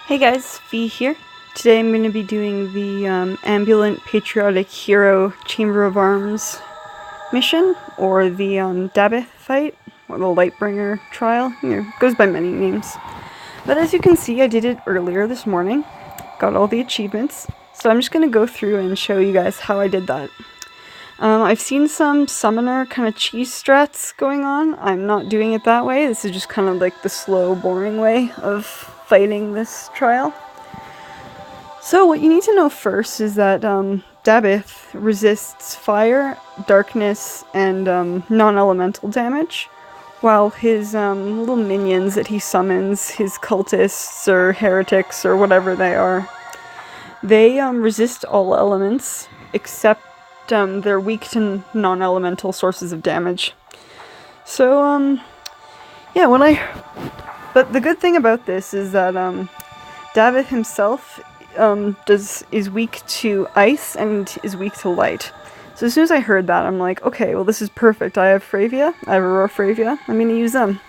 Hey guys, Fee here. Today I'm going to be doing the Ambulant Patriotic Hero Chamber of Arms mission, or the Dabih fight, or the Lightbringer trial. It goes by many names. But as you can see, I did it earlier this morning. Got all the achievements. So I'm just going to go through and show you guys how I did that. I've seen some summoner kind of cheese strats going on. I'm not doing it that way. This is just kind of like the slow, boring way of fighting this trial. So what you need to know first is that Dabih resists fire, darkness, and non-elemental damage, while his little minions that he summons, his cultists or heretics or whatever they are, they resist all elements except they're weak to non-elemental sources of damage. So yeah, but the good thing about this is that Dabih himself is weak to ice and is weak to light. So as soon as I heard that, I'm like, okay, well this is perfect. I have Freyvia, I have Aurora Freyvia, I'm going to use them.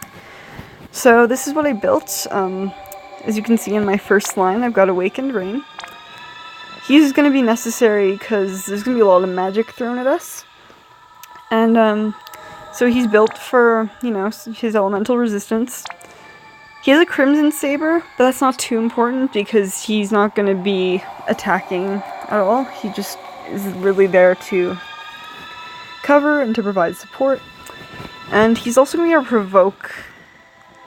So this is what I built. As you can see in my first line, I've got Awakened Rain. He's going to be necessary because there's going to be a lot of magic thrown at us. And so he's built for, you know, his elemental resistance. He has a Crimson Saber, but that's not too important because he's not going to be attacking at all. He just is really there to cover and to provide support. And he's also going to be a provoke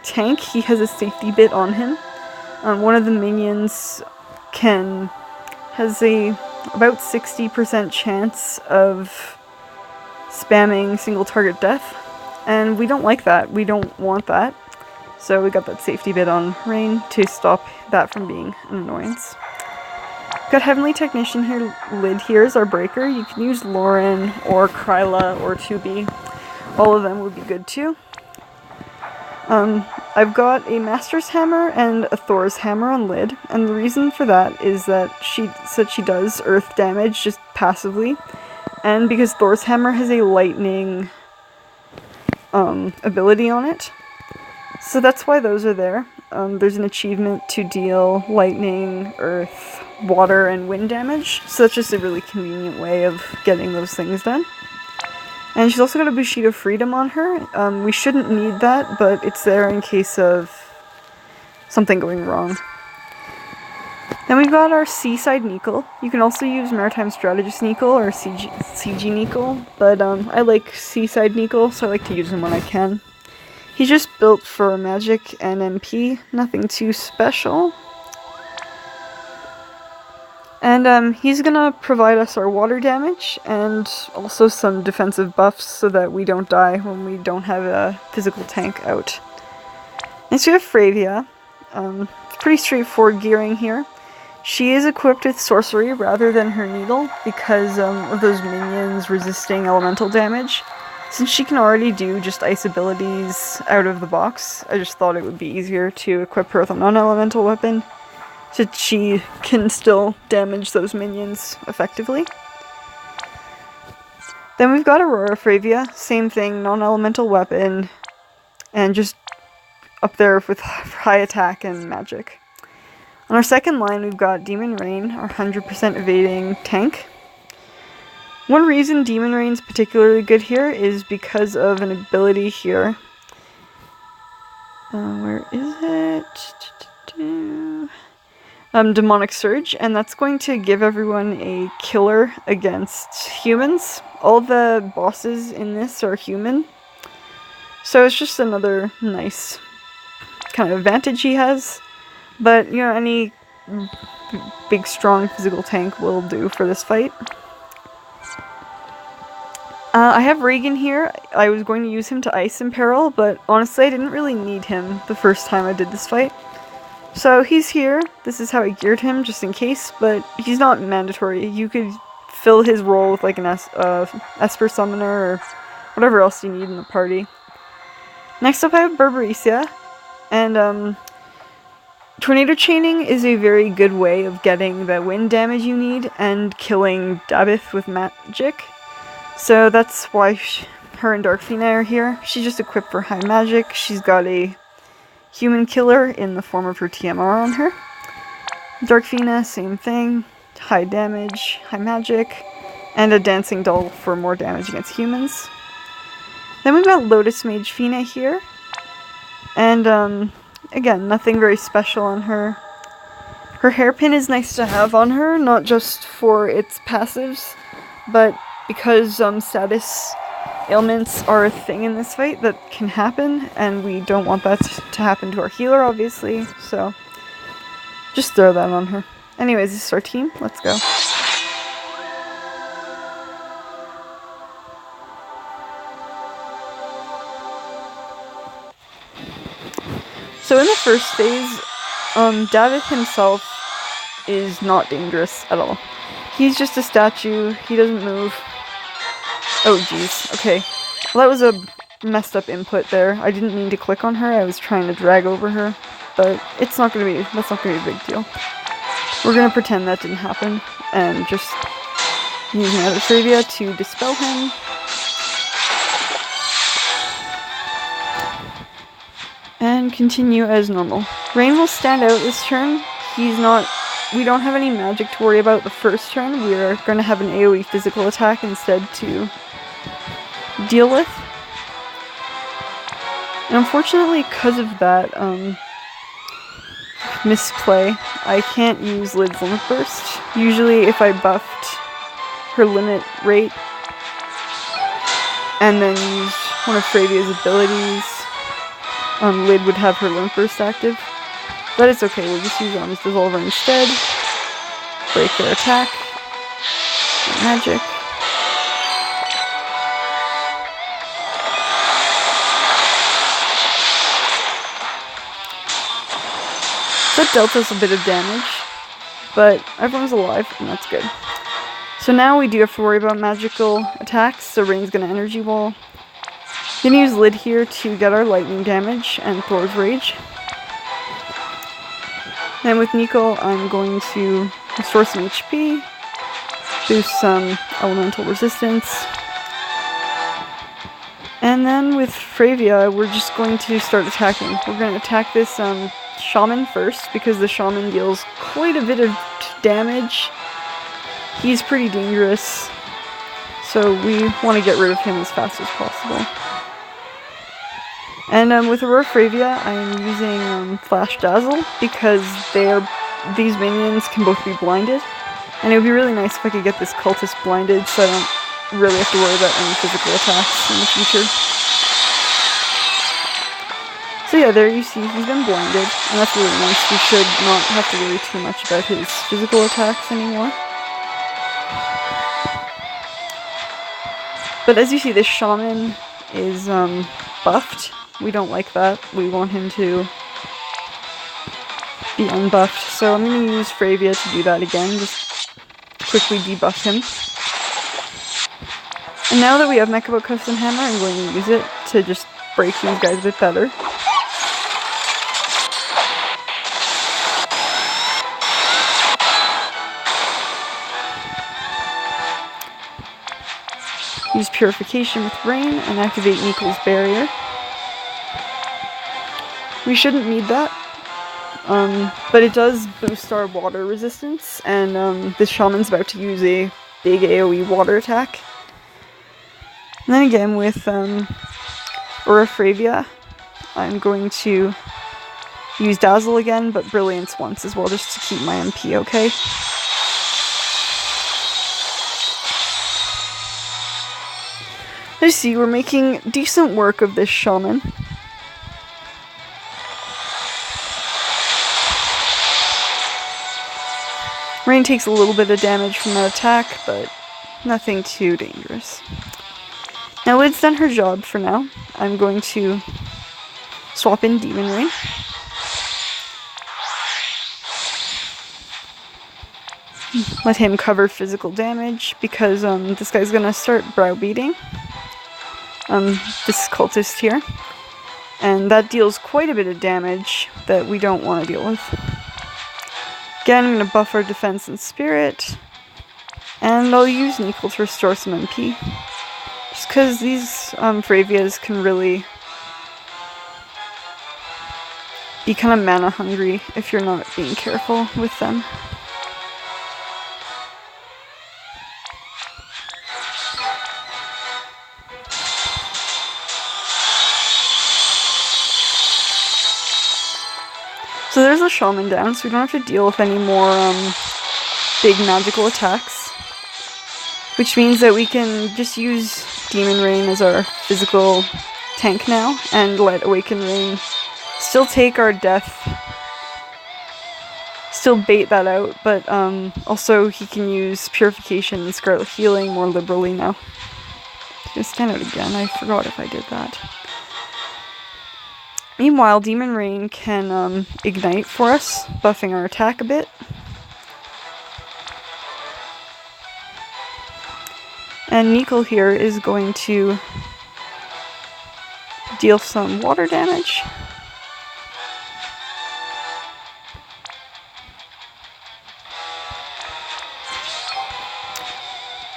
tank. He has a safety bit on him. One of the minions has about 60% chance of spamming single target death. And we don't like that. We don't want that. So we got that safety bit on Rain to stop that from being an annoyance. Got Heavenly Technician here, Lid here is our breaker. You can use Lauren or Kryla or 2B. All of them would be good too. I've got a Master's Hammer and a Thor's Hammer on Lid, and the reason for that is that she said she does earth damage just passively, and because Thor's Hammer has a lightning ability on it. So that's why those are there. There's an achievement to deal lightning, earth, water, and wind damage, so that's just a really convenient way of getting those things done. And she's also got a Bushido Freedom on her. We shouldn't need that, but it's there in case of something going wrong. Then we've got our Seaside Nichol. You can also use Maritime Strategist Nichol or CG Nichol, but I like Seaside Nichol, so I like to use him when I can. He's just built for magic and MP, nothing too special. And he's gonna provide us our water damage and also some defensive buffs so that we don't die when we don't have a physical tank out. Next we have Freyvia. Pretty straightforward gearing here. She is equipped with sorcery rather than her needle because of those minions resisting elemental damage. Since she can already do just ice abilities out of the box, I just thought it would be easier to equip her with a non-elemental weapon so she can still damage those minions effectively. Then we've got Aurora Freyvia, same thing, non-elemental weapon, and just up there with high attack and magic. On our second line we've got Demon Rain, our 100% evading tank. One reason Demon Rain's particularly good here is because of an ability here. Where is it? Demonic Surge, and that's going to give everyone a killer against humans. All the bosses in this are human. So it's just another nice kind of advantage he has. But, you know, any big, strong physical tank will do for this fight. I have Raegen here. I was going to use him to Ice Imperil, but honestly I didn't really need him the first time I did this fight. So he's here. This is how I geared him, just in case, but he's not mandatory. You could fill his role with like an Esper Summoner or whatever else you need in the party. Next up I have Barbariccia, and Tornado Chaining is a very good way of getting the wind damage you need and killing Dabih with magic. So that's why her and Dark Fina are here. She's just equipped for high magic. She's got a human killer in the form of her TMR on her. Dark Fina, same thing. High damage, high magic, and a dancing doll for more damage against humans. Then we've got Lotus Mage Fina here. And, again, nothing very special on her. Her hairpin is nice to have on her, not just for its passives, but because status ailments are a thing in this fight that can happen, and we don't want that to happen to our healer, obviously, so just throw that on her. Anyways, this is our team. Let's go. So in the first phase, Dabih himself is not dangerous at all. He's just a statue, he doesn't move. Oh jeez, okay. Well, that was a messed up input there. I didn't mean to click on her, I was trying to drag over her. But that's not gonna be a big deal. We're gonna pretend that didn't happen, and just use Aurora Freyvia to dispel him. And continue as normal. Raegen will stand out this turn. We don't have any magic to worry about the first turn. We are going to have an AoE physical attack instead to deal with. And unfortunately, because of that misplay, I can't use Lid's Limit Burst. Usually if I buffed her limit rate and then used one of Freyvia's abilities, Lid would have her Limit Burst active. But it's okay, we'll just use Arm's Dissolver instead. Break their attack. Magic. So that dealt us a bit of damage, but everyone's alive, and that's good. So now we do have to worry about magical attacks, so Rain's gonna Energy Wall. Gonna use Lid here to get our lightning damage and Thor's Rage. Then with Nichol, I'm going to restore some HP, boost some elemental resistance. And then with Freyvia, we're just going to start attacking. We're going to attack this shaman first, because the shaman deals quite a bit of damage. He's pretty dangerous, so we want to get rid of him as fast as possible. And with Aurora Freyvia, I'm using Flash Dazzle, because these minions can both be blinded. And it would be really nice if I could get this cultist blinded, so I don't really have to worry about any physical attacks in the future. So yeah, there you see, he's been blinded, and that's really nice. We should not have to worry too much about his physical attacks anymore. But as you see, this shaman is buffed. We don't like that. We want him to be unbuffed. So I'm going to use Freyvia to do that again, just quickly debuff him. And now that we have Mecha Custom Hammer, I'm going to use it to just break these guys a bit better. Use Purification with Rain and activate Nichol's Barrier. We shouldn't need that, but it does boost our water resistance, and this shaman's about to use a big AoE water attack. And then again with Aurora Freyvia, I'm going to use Dazzle again, but Brilliance once as well, just to keep my MP okay. Let's see, we're making decent work of this shaman. Rain takes a little bit of damage from that attack, but nothing too dangerous. Now Lid's done her job for now. I'm going to swap in Demon Rain. Let him cover physical damage, because this guy's gonna start browbeating this cultist here. And that deals quite a bit of damage that we don't want to deal with. Again, I'm going to buff our defense and spirit, and I'll use Nichol to restore some MP. Just because these Freyvias can really be kind of mana hungry if you're not being careful with them. So there's a shaman down, so we don't have to deal with any more big magical attacks. Which means that we can just use Demon Rain as our physical tank now, and let Awaken Rain still take our death, still bait that out, but also he can use Purification and Scarlet Healing more liberally now. Just stand out again, I forgot if I did that. Meanwhile, Demon Rain can ignite for us, buffing our attack a bit. And Nichol here is going to deal some water damage.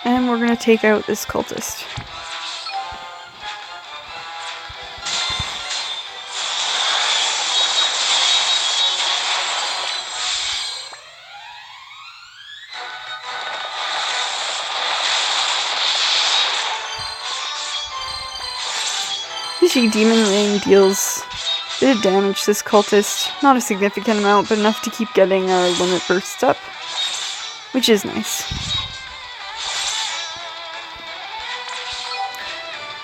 And we're going to take out this cultist. You see Demon Rain deals a bit of damage to this cultist. Not a significant amount, but enough to keep getting our limit bursts up, which is nice.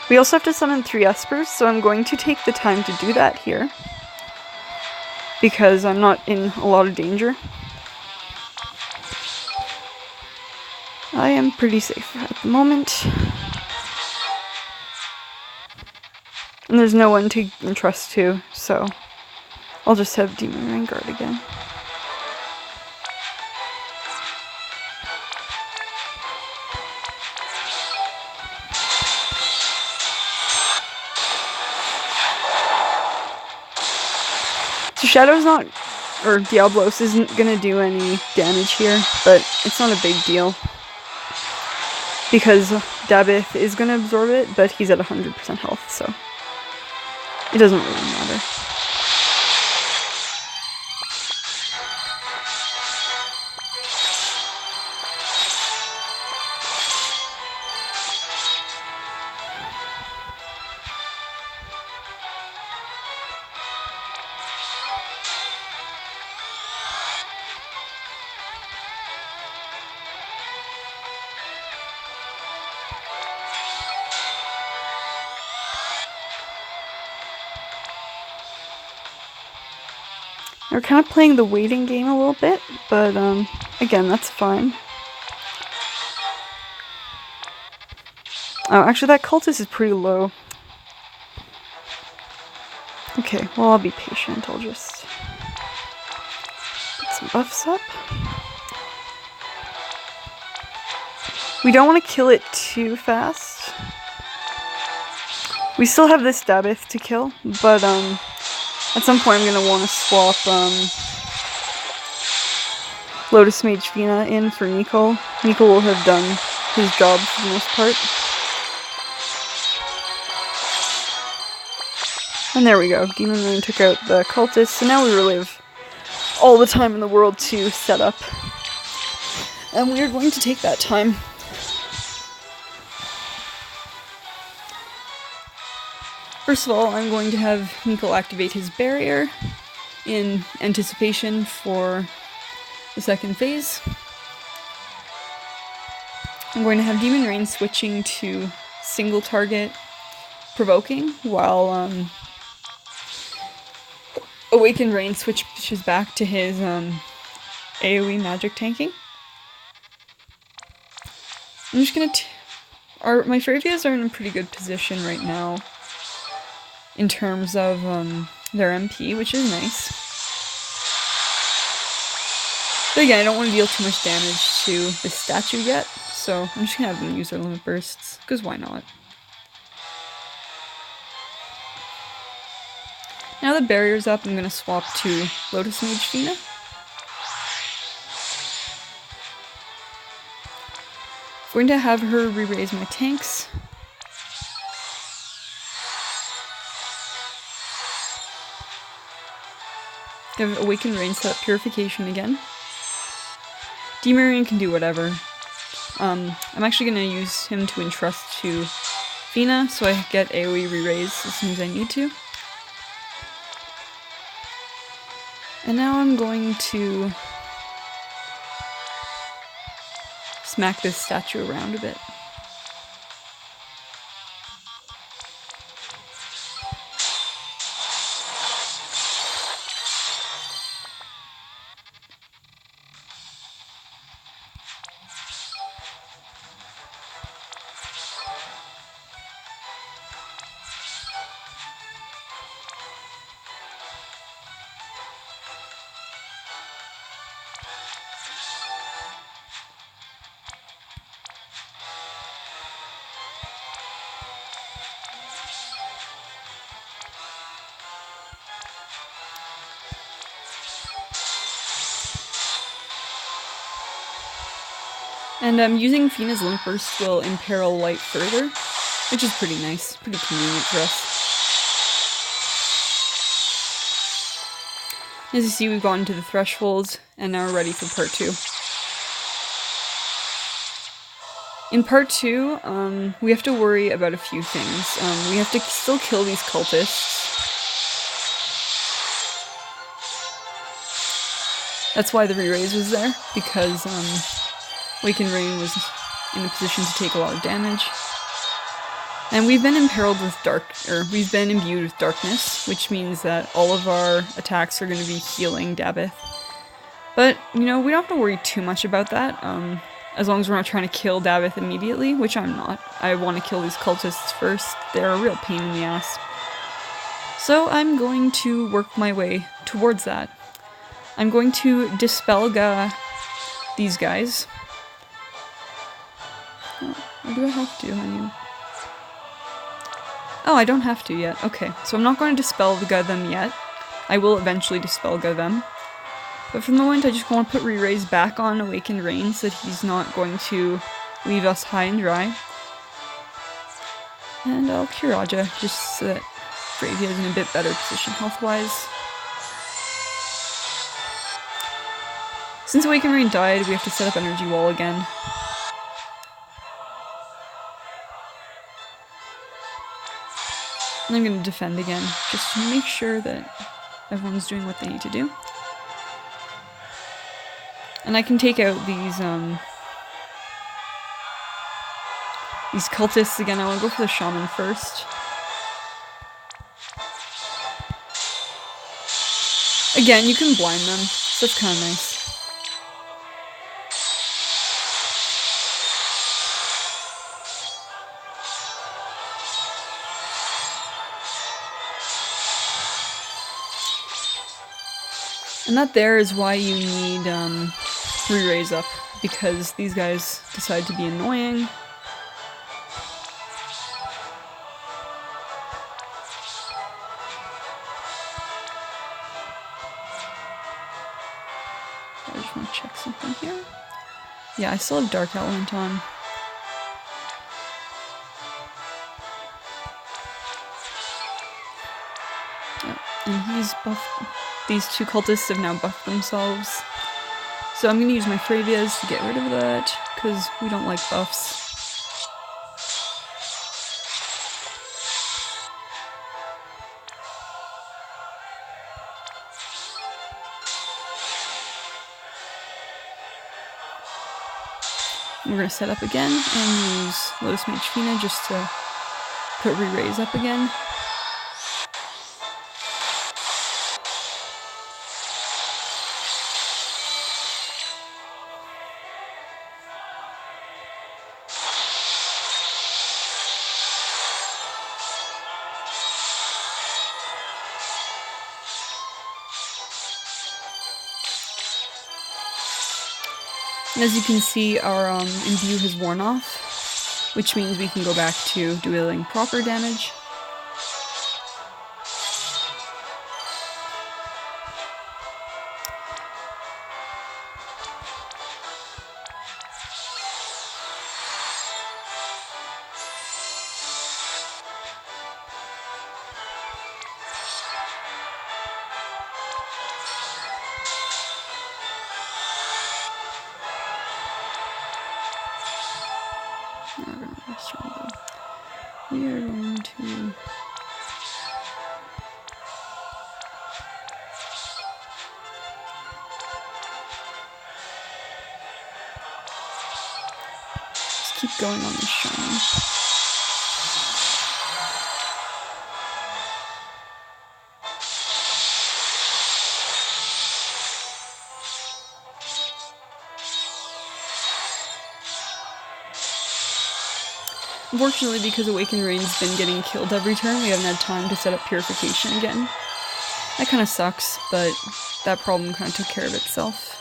We also have to summon 3 Espers, so I'm going to take the time to do that here, because I'm not in a lot of danger. I am pretty safe at the moment. And there's no one to entrust to, so I'll just have Demon Rain guard again. So Shadow's not, or Diablos isn't gonna do any damage here, but it's not a big deal. Because Dabih is gonna absorb it, but he's at 100% health, so it doesn't really matter. We're kind of playing the waiting game a little bit, but again, that's fine. Oh, actually that cultist is pretty low. Okay, well I'll be patient, I'll just put some buffs up. We don't want to kill it too fast. We still have this Dabih to kill, but at some point I'm going to want to swap Lotus Mage Fina in for Nichol. Nichol will have done his job for the most part. And there we go, Demon Rain took out the cultist, so now we really have all the time in the world to set up. And we are going to take that time. First of all, I'm going to have Nichol activate his barrier in anticipation for the second phase. I'm going to have Demon Rain switching to single target provoking, while Awakened Rain switches back to his AoE magic tanking. I'm just gonna my Freyvias are in a pretty good position right now in terms of their MP, which is nice. But again, I don't want to deal too much damage to this statue yet, so I'm just gonna have them use their limit bursts, because why not? Now the barrier's up, I'm gonna swap to Lotus Mage Fina. I'm going to have her re-raise my tanks. Give Awakened Rain set up Purification again. Demarian can do whatever. I'm actually going to use him to entrust to Fina, so I get AoE re-raise as soon as I need to. And now I'm going to smack this statue around a bit. And using Fina's Link Burst will imperil light further, which is pretty nice, pretty convenient for us. As you see, we've gotten to the threshold, and now we're ready for part 2. In part 2, we have to worry about a few things. We have to still kill these cultists. That's why the re-raise was there, because Awakened Rain was in a position to take a lot of damage. And we've been imperiled with we've been imbued with darkness, which means that all of our attacks are going to be healing Dabih. But, you know, we don't have to worry too much about that, as long as we're not trying to kill Dabih immediately, which I'm not. I want to kill these cultists first. They're a real pain in the ass. So I'm going to work my way towards that. I'm going to dispel these guys. Or do I have to? Oh, I don't have to yet. Okay, so I'm not going to dispel them yet. I will eventually dispel them. But for the moment, I just want to put re-raise back on Awakened Rain so that he's not going to leave us high and dry. And I'll Kiraja just so that Freyvia is in a bit better position health-wise. Since Awakened Rain died, we have to set up Energy Wall again. And I'm going to defend again, just to make sure that everyone's doing what they need to do. And I can take out these cultists again. I want to go for the Shaman first. Again, you can blind them, so that's kind of nice. And that there is why you need re-raise up, because these guys decide to be annoying. I just want to check something here. Yeah, I still have Dark Element on. Yeah, and he's buffed. These two cultists have now buffed themselves. So I'm going to use my Freyvias to get rid of that, because we don't like buffs. We're going to set up again and use Lotus Mage Fina just to put re-raise up again. And as you can see, our imbue has worn off, which means we can go back to dealing proper damage. We are going to... just keep going on this shaman. Unfortunately, because Awakened Rain's been getting killed every turn, we haven't had time to set up Purification again. That kind of sucks, but that problem kind of took care of itself.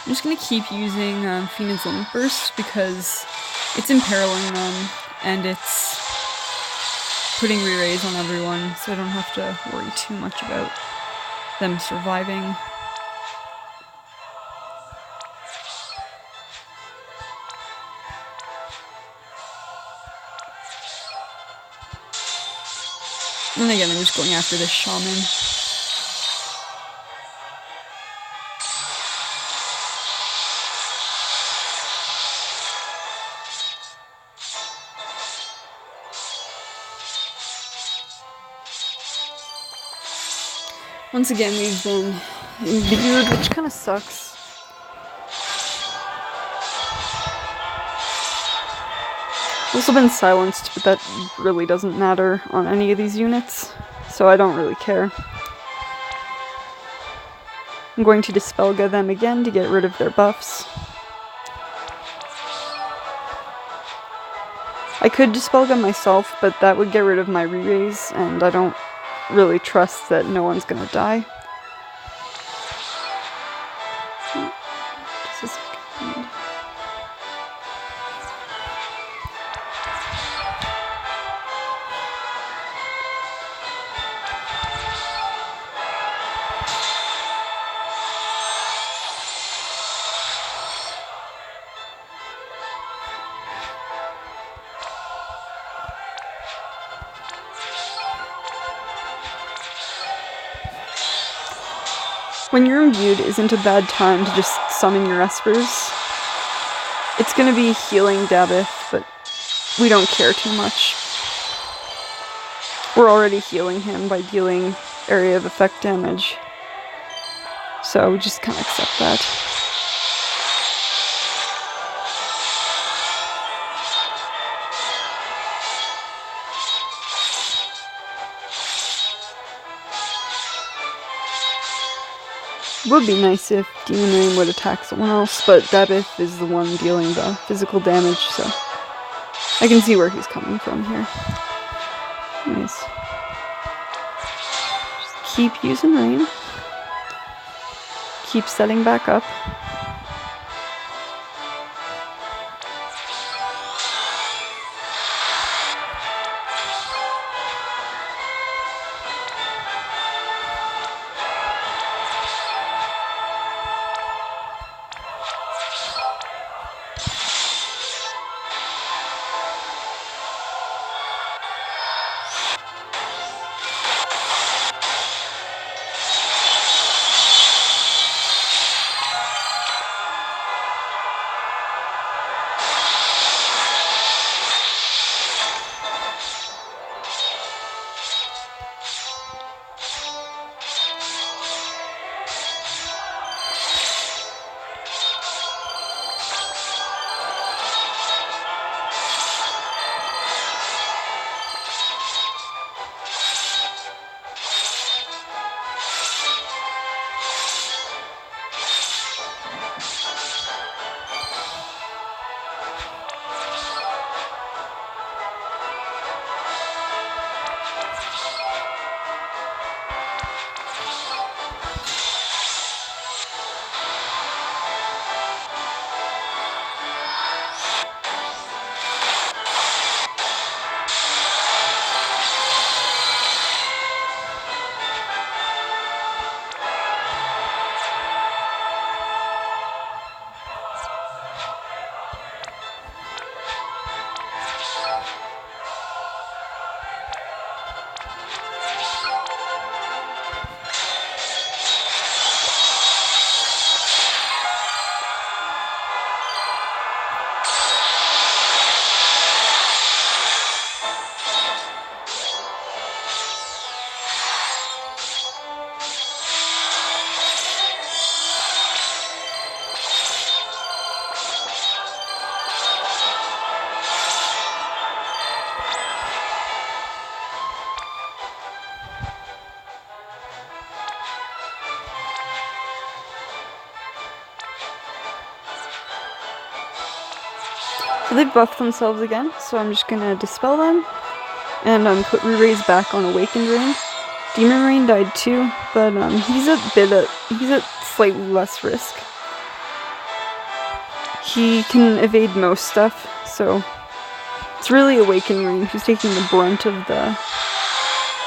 I'm just going to keep using Fina's Limit Burst because it's imperiling them and it's putting re-raise on everyone, so I don't have to worry too much about them surviving. And again, I'm just going after this shaman. Once again, we've been imbued, which kind of sucks. Also been silenced, but that really doesn't matter on any of these units, so I don't really care. I'm going to Dispelga them again to get rid of their buffs. I could Dispelga myself, but that would get rid of my re-raise, and I don't really trust that no one's gonna die. Just a second. When you're imbued isn't a bad time to just summon your Espers. It's gonna be healing Dabih, but we don't care too much. We're already healing him by dealing area of effect damage, so we just kind of accept that. It would be nice if Demon Rain would attack someone else, but Dabih is the one dealing the physical damage, so I can see where he's coming from here. Anyways. Just keep using Rain. Keep setting back up. So they've buffed themselves again, so I'm just gonna dispel them and put re-raise back on Awakened Rain. Demon Rain died too, but he's at slightly less risk. He can evade most stuff, so it's really Awakened Rain who's taking the brunt of the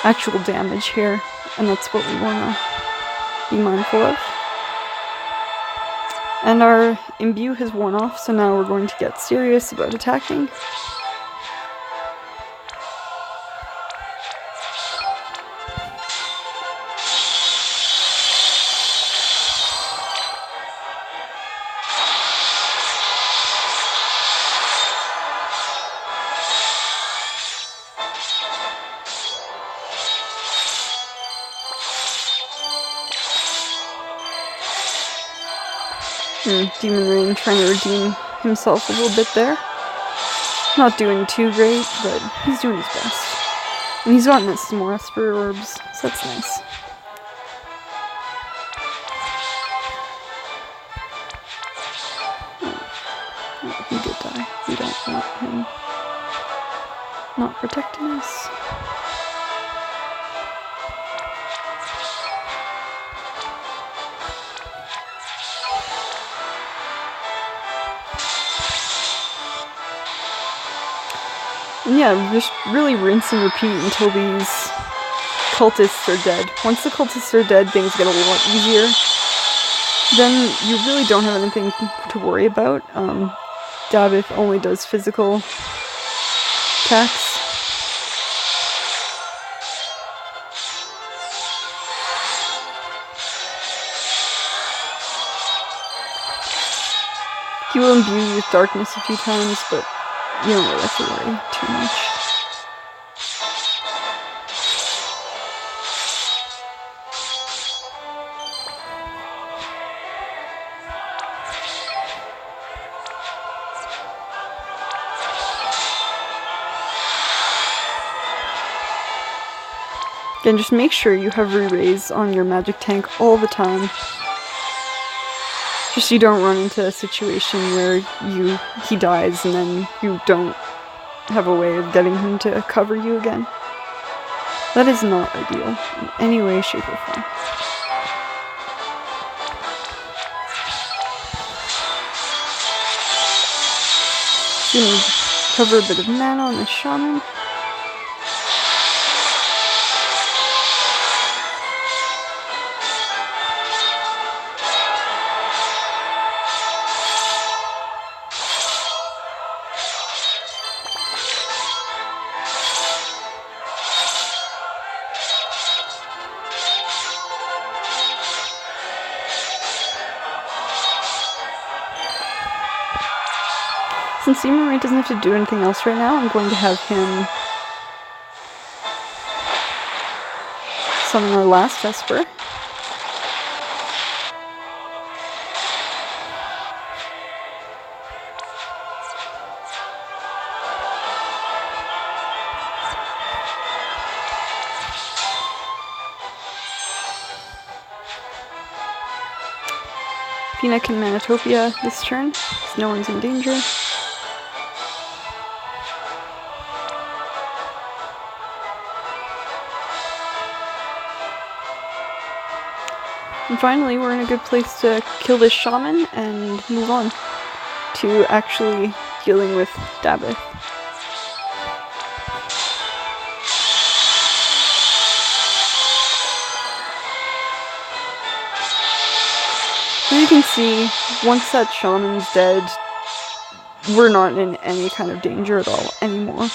actual damage here, and that's what we wanna be mindful of. And our imbue has worn off, so now we're going to get serious about attacking. Demon Rain trying to redeem himself a little bit there. Not doing too great, but he's doing his best. And he's gotten us some more Esper Orbs, so that's nice. Oh, he did die. We don't want him not protecting us. And yeah, just really rinse and repeat until these cultists are dead. Once the cultists are dead, things get a lot easier. Then you really don't have anything to worry about. Dabih only does physical attacks. He will imbue you with darkness a few times, but you don't really have to worry too much. Again, just make sure you have re-raise on your magic tank all the time. Just so you don't run into a situation where he dies and then you don't have a way of getting him to cover you again. That is not ideal in any way, shape, or form. Gonna cover a bit of mana on the shaman. Since Demon Rain doesn't have to do anything else right now, I'm going to have him summon our last Esper. Fina can Manatopia this turn, because no one's in danger. And finally, we're in a good place to kill this shaman and move on to actually dealing with Dabih. As you can see, once that shaman's dead, we're not in any kind of danger at all anymore.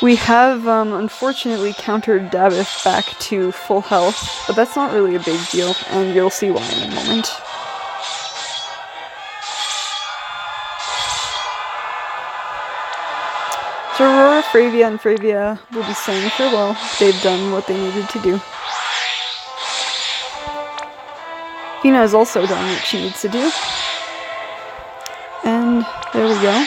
We have, unfortunately, countered Dabih back to full health, but that's not really a big deal, and you'll see why in a moment. So Aurora, Freyvia, and Freyvia will be saying farewell. They've done what they needed to do. Fina has also done what she needs to do. And there we go.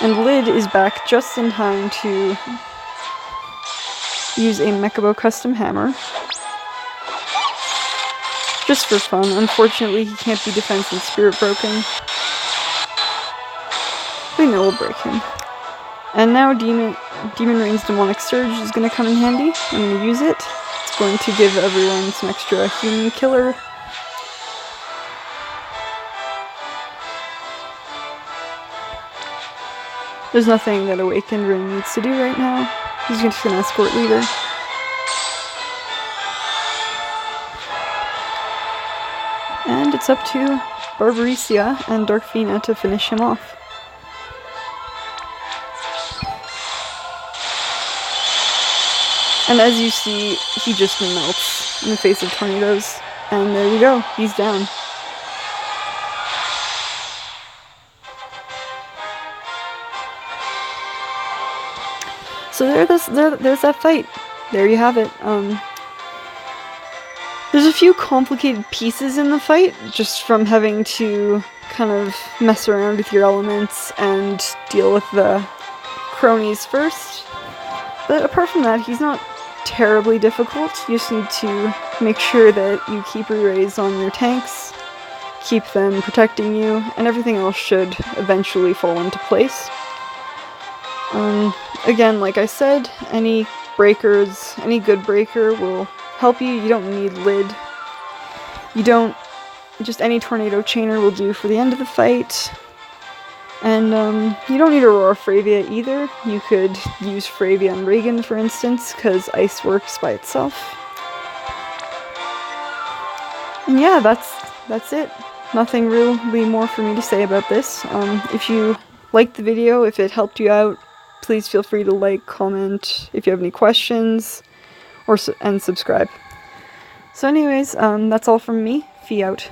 And Lid is back just in time to use a Mechabo custom hammer. just for fun. Unfortunately, he can't be defense and spirit broken. We know we'll break him. And now Demon Rain's Demonic Surge is going to come in handy. I'm going to use it. It's going to give everyone some extra human killer. There's nothing that Awakened Rain needs to do right now. He's just going to escort leader. And it's up to Barbariccia and Dark Fina to finish him off. And as you see, he just melts in the face of tornadoes. And there we go, he's down. So there's that fight. There you have it. There's a few complicated pieces in the fight, just from having to kind of mess around with your elements and deal with the cronies first. But apart from that, he's not terribly difficult. You just need to make sure that you keep re-raise on your tanks, keep them protecting you, and everything else should eventually fall into place. Again, like I said, any breakers, any good breaker will help you. You don't need lid. You don't, just any tornado chainer will do for the end of the fight. And you don't need Aurora Freyvia either. You could use Freyvia and Raegen, for instance, because ice works by itself. And yeah, that's it. Nothing really more for me to say about this. If you liked the video, if it helped you out, please feel free to like, comment if you have any questions, and subscribe. So anyways, that's all from me. Fee out.